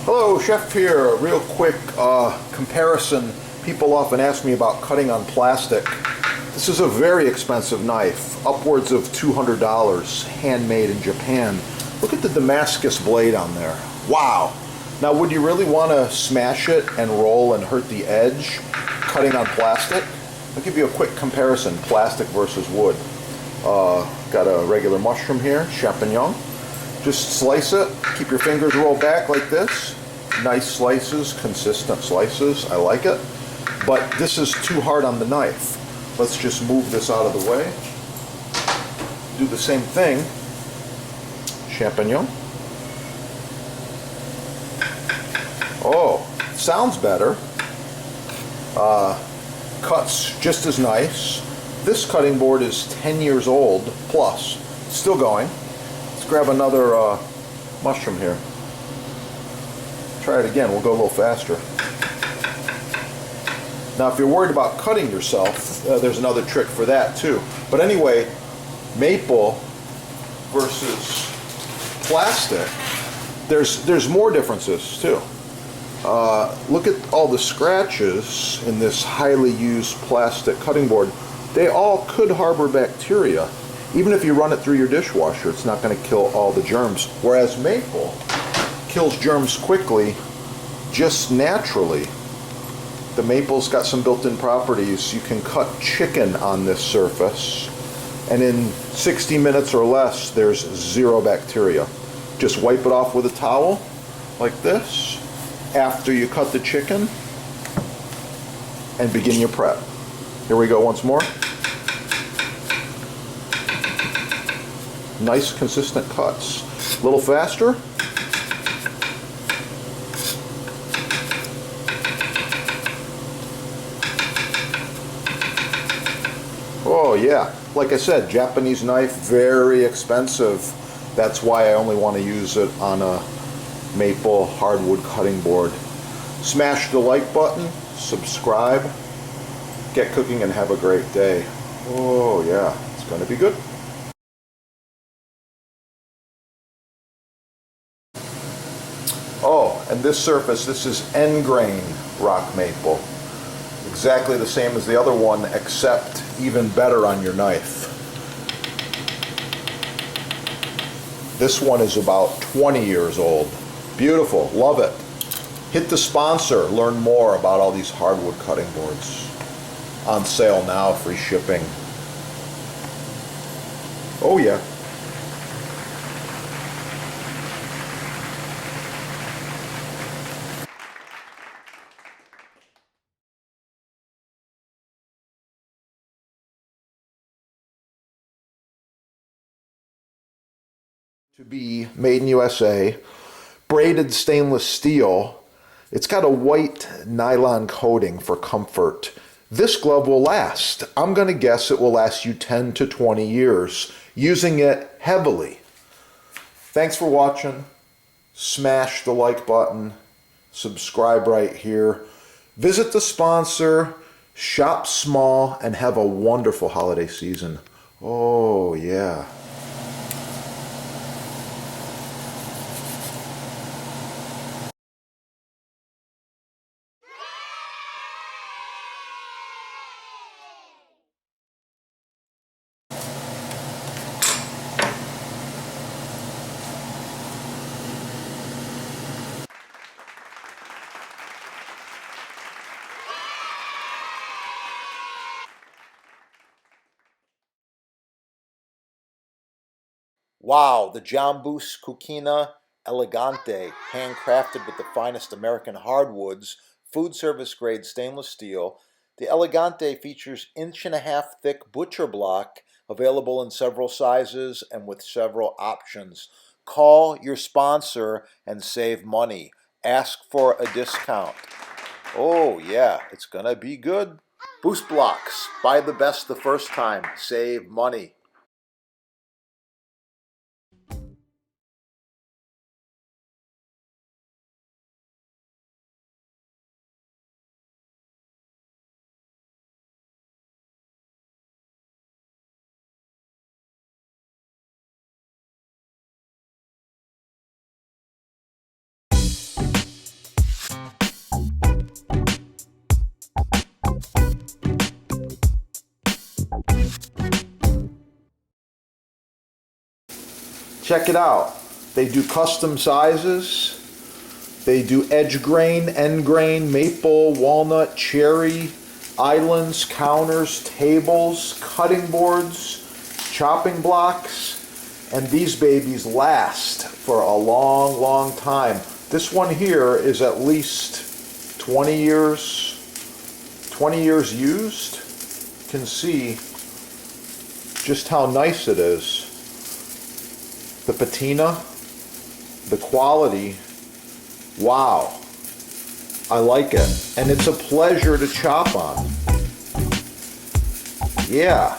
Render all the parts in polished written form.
Hello, Chef here. A real quick comparison. People often ask me about cutting on plastic. This is a very expensive knife, upwards of $200, handmade in Japan. Look at the Damascus blade on there. Wow. Now, would you really want to smash it and roll and hurt the edge cutting on plastic? I'll give you a quick comparison, plastic versus wood. Got a regular mushroom here, champignon. Just slice it, keep your fingers rolled back like this. Nice slices, consistent slices, I like it. But this is too hard on the knife. Let's just move this out of the way. Do the same thing. Champignon. Oh, sounds better. Cuts just as nice. This cutting board is 10 years old plus, still going. Let's grab another mushroom here. Try it again, we'll go a little faster. Now if you're worried about cutting yourself, there's another trick for that too. But anyway, maple versus plastic, there's more differences too. Look at all the scratches in this highly used plastic cutting board. They all could harbor bacteria. Even if you run it through your dishwasher, it's not going to kill all the germs. Whereas maple kills germs quickly, just naturally. The maple's got some built-in properties. You can cut chicken on this surface, and in 60 minutes or less, there's zero bacteria. Just wipe it off with a towel, like this, after you cut the chicken, and begin your prep. Here we go once more. Nice, consistent cuts. A little faster. Oh yeah, like I said, Japanese knife, very expensive. That's why I only want to use it on a maple hardwood cutting board. Smash the like button, subscribe, get cooking, and have a great day. Oh yeah, it's going to be good. Oh, and this surface, this is end grain rock maple. Exactly the same as the other one, except even better on your knife. This one is about 20 years old. Beautiful, love it. Hit the sponsor, learn more about all these hardwood cutting boards. On sale now, free shipping. Oh yeah. To be made in USA, braided stainless steel. It's got a white nylon coating for comfort. This glove will last. I'm going to guess it will last you 10 to 20 years, using it heavily. Thanks for watching. Smash the like button. Subscribe right here. Visit the sponsor. Shop small and have a wonderful holiday season. Oh yeah. Wow, the Jambus Cucina Elegante, handcrafted with the finest American hardwoods, food service grade stainless steel. The Elegante features 1.5-inch thick butcher block, available in several sizes and with several options. Call your sponsor and save money. Ask for a discount. Oh yeah, it's gonna be good. Boost blocks, buy the best the first time, save money. Check it out. They do custom sizes. They do edge grain, end grain, maple, walnut, cherry, islands, counters, tables, cutting boards, chopping blocks, and these babies last for a long, long time. This one here is at least 20 years used. You can see just how nice it is. The patina, the quality, wow. I like it. And it's a pleasure to chop on. Yeah.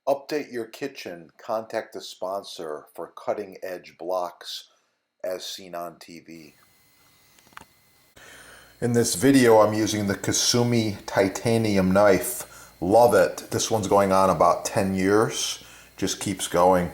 Update your kitchen. Contact the sponsor for cutting edge blocks as seen on TV. In this video, I'm using the Kasumi titanium knife. Love it. This one's going on about 10 years. Just keeps going.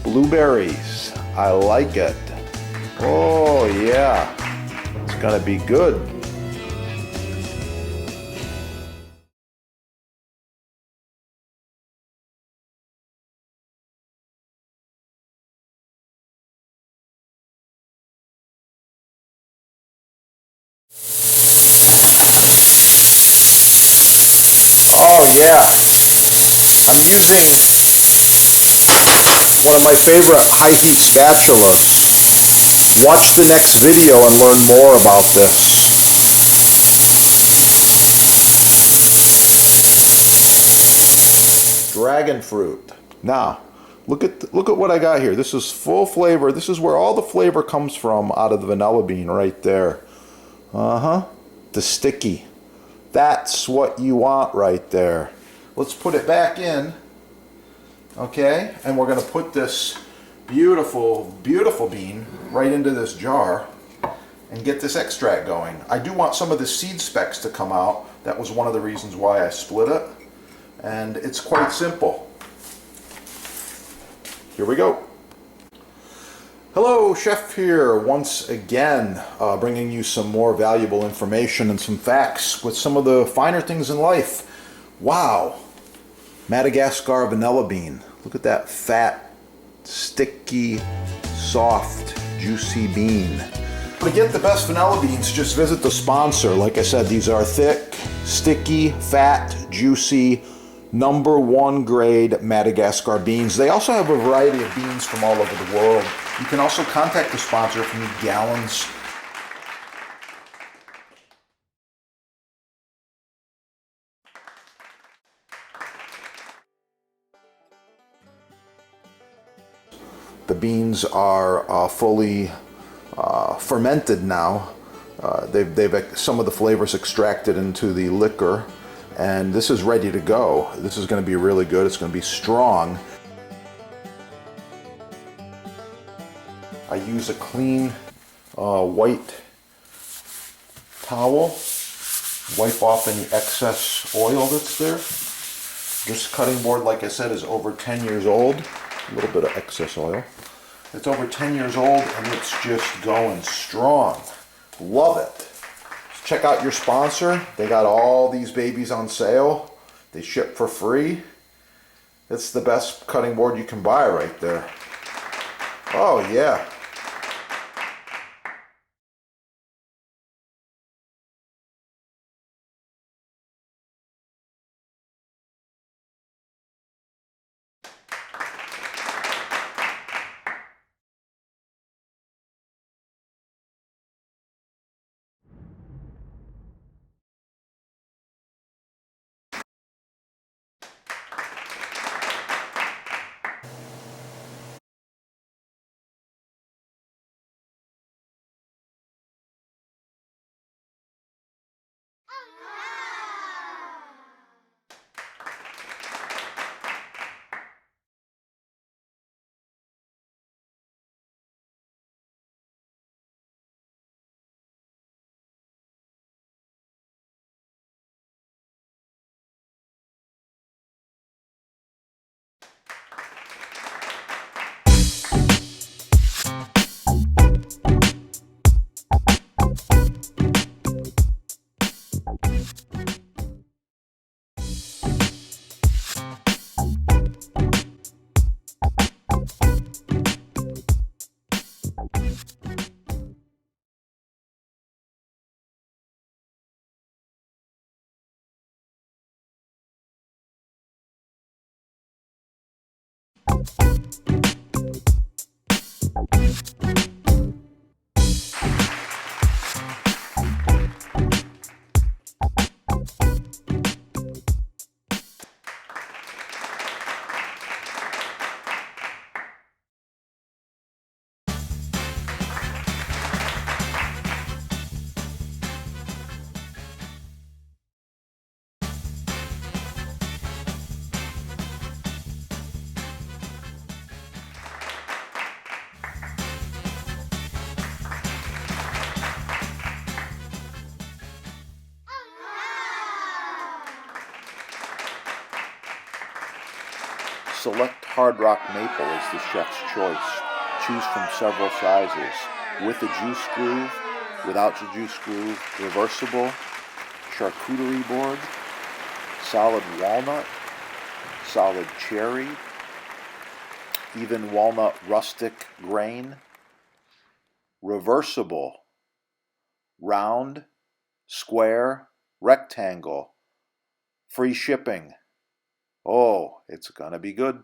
Blueberries. I like it. Oh yeah. It's gonna be good. yeah, I'm using one of my favorite high heat spatulas. Watch the next video and learn more about this. Dragon fruit. Now, look at what I got here. This is full flavor. This is where all the flavor comes from out of the vanilla bean right there. The sticky. That's what you want right there. Let's put it back in. Okay, and we're going to put this beautiful, beautiful bean right into this jar and get this extract going. I do want some of the seed specks to come out. That was one of the reasons why I split it. And it's quite simple. Here we go. Hello, Chef here once again, bringing you some more valuable information and some facts with some of the finer things in life. Wow, Madagascar vanilla bean. Look at that fat, sticky, soft, juicy bean. To get the best vanilla beans, just visit the sponsor. Like I said, these are thick, sticky, fat, juicy, #1 grade Madagascar beans. They also have a variety of beans from all over the world. You can also contact the sponsor if you need gallons. The beans are fully fermented now. They've some of the flavors extracted into the liquor, and this is ready to go. This is going to be really good. It's going to be strong. I use a clean white towel, wipe off any excess oil that's there. This cutting board, like I said, is over 10 years old. A little bit of excess oil. It's over 10 years old and it's just going strong. Love it. Check out your sponsor. They got all these babies on sale. They ship for free. It's the best cutting board you can buy right there. Oh yeah. Select Hard Rock Maple is the chef's choice. Choose from several sizes. With a juice groove, without the juice groove, reversible, charcuterie board, solid walnut, solid cherry, even walnut rustic grain, reversible, round, square, rectangle, free shipping. Oh, it's gonna be good.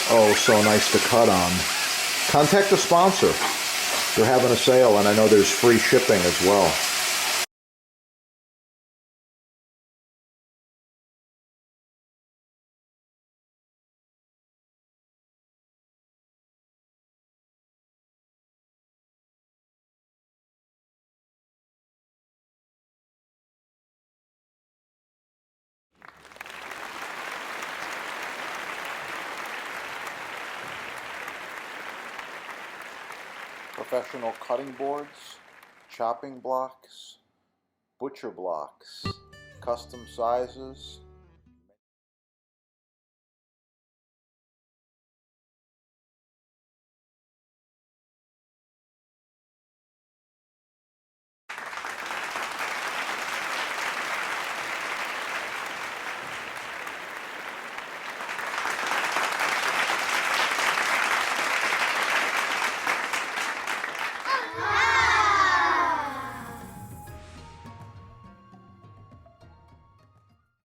Oh, so nice to cut on. Contact the sponsor. They're having a sale, and I know there's free shipping as well. Professional cutting boards, chopping blocks, butcher blocks, custom sizes,